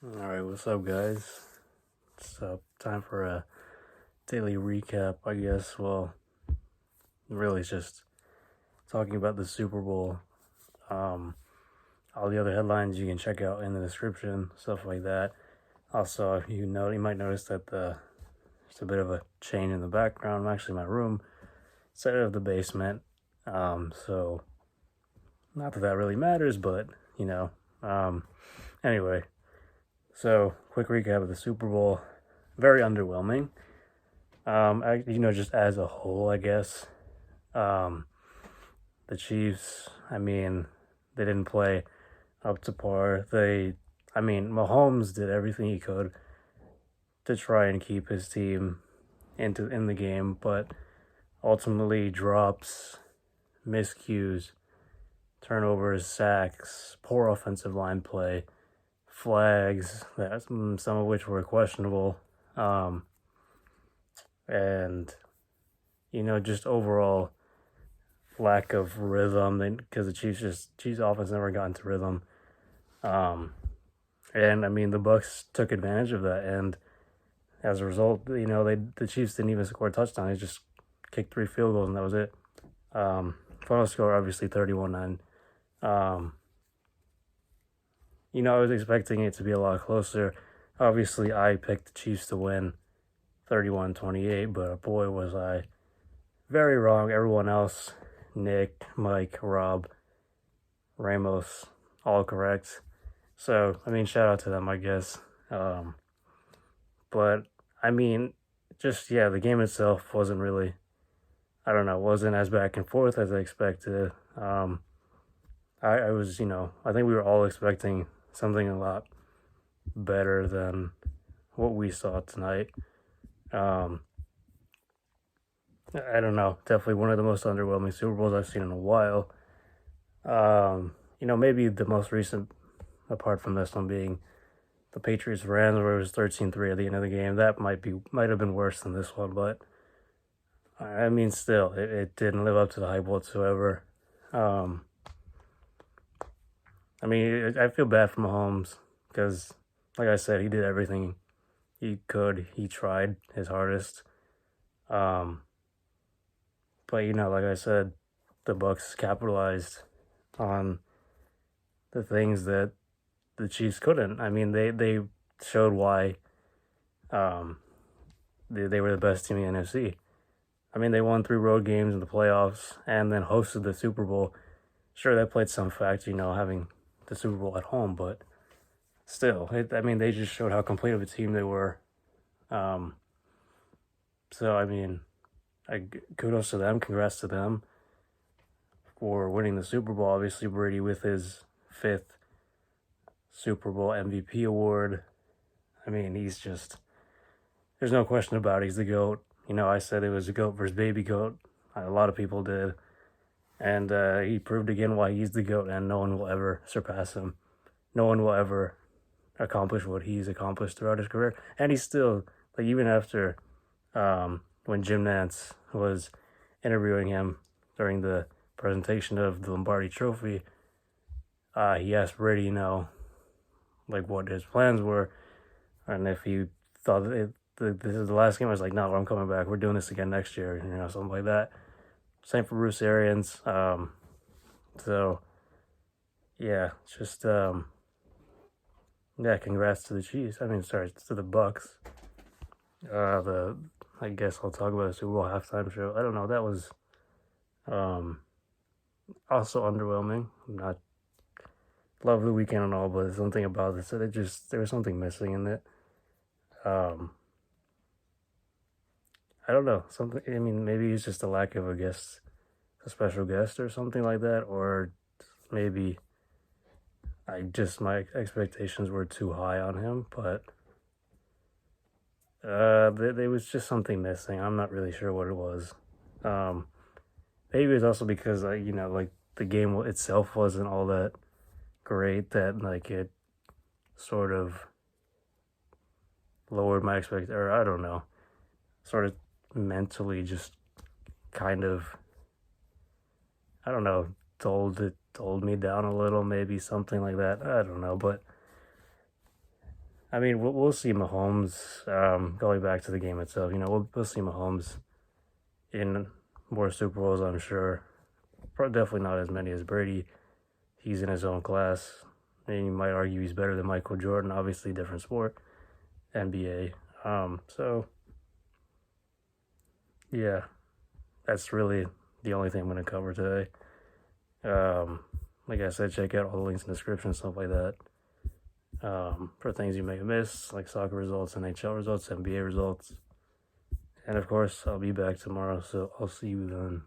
Alright, what's up, guys? It's time for a daily recap, I guess. Well, really, it's just talking about the Super Bowl. All the other headlines you can check out in the description, stuff like that. Also, you might notice that there's a bit of a change in the background. I'm actually in my room instead of the basement. So, not that that really matters, but you know. Anyway, so quick recap of the Super Bowl. Very underwhelming. Just as a whole, I guess. Um, the Chiefs, they didn't play up to par. Mahomes did everything he could to try and keep his team in the game, but ultimately drops, miscues, turnovers, sacks, poor offensive line play, flags, some of which were questionable, and just overall lack of rhythm because the Chiefs offense never got into rhythm. And the Bucs took advantage of that, and as a result, the Chiefs didn't even score a touchdown. They just kicked 3 field goals, and that was it. Final score obviously 31-9. I was expecting it to be a lot closer. Obviously, I picked the Chiefs to win 31-28, but boy, was I very wrong. Everyone else, Nick, Mike, Rob, Ramos, all correct. So, shout out to them, I guess. But, the game itself wasn't really, wasn't as back and forth as I expected. I think we were all expecting something a lot better than what we saw tonight. I don't know. Definitely one of the most underwhelming Super Bowls I've seen in a while. Maybe the most recent, apart from this one, being the Patriots Rams, where it was 13-3 at the end of the game. That might have been worse than this one, but still, it didn't live up to the hype whatsoever. I feel bad for Mahomes because, like I said, he did everything he could. He tried his hardest. But like I said, the Bucs capitalized on the things that the Chiefs couldn't. They showed why they were the best team in the NFC. They won 3 road games in the playoffs and then hosted the Super Bowl. Sure, that played some factor, having the Super Bowl at home, but still, they just showed how complete of a team they were. Kudos to them, congrats to them for winning the Super Bowl. Obviously, Brady with his 5th Super Bowl MVP award. He's just, there's no question about it. He's the GOAT. I said it was a GOAT versus baby GOAT. A lot of people did. And he proved again why he's the GOAT, and no one will ever surpass him. No one will ever accomplish what he's accomplished throughout his career. And he's still, even after when Jim Nantz was interviewing him during the presentation of the Lombardi Trophy, he asked Brady, what his plans were, and if he thought this is the last game. I was like, no, I'm coming back. We're doing this again next year, something like that. Same for Bruce Arians. Congrats to the Chiefs. To the Bucs. I guess I'll talk about the Super Bowl halftime show. I don't know. That was also underwhelming. Not love the weekend and all, but something about it. So there was something missing in it. I don't know. Maybe it's just a lack of a special guest or something like that, or maybe my expectations were too high on him, but there was just something missing. I'm not really sure what it was. Maybe it's also because the game itself wasn't all that great, that it sort of lowered my expectations, or I don't know, sort of mentally just kind of, I don't know, told me down a little, maybe something like that. I don't know, but I mean, we'll see Mahomes. Going back to the game itself, we'll see Mahomes in more Super Bowls, I'm sure. Probably definitely not as many as Brady. He's in his own class. And you might argue he's better than Michael Jordan. Obviously, different sport, NBA. So yeah, that's really the only thing I'm going to cover today. Like I said, check out all the links in the description, stuff like that. For things you may have missed, like soccer results, NHL results, NBA results. And of course, I'll be back tomorrow, so I'll see you then.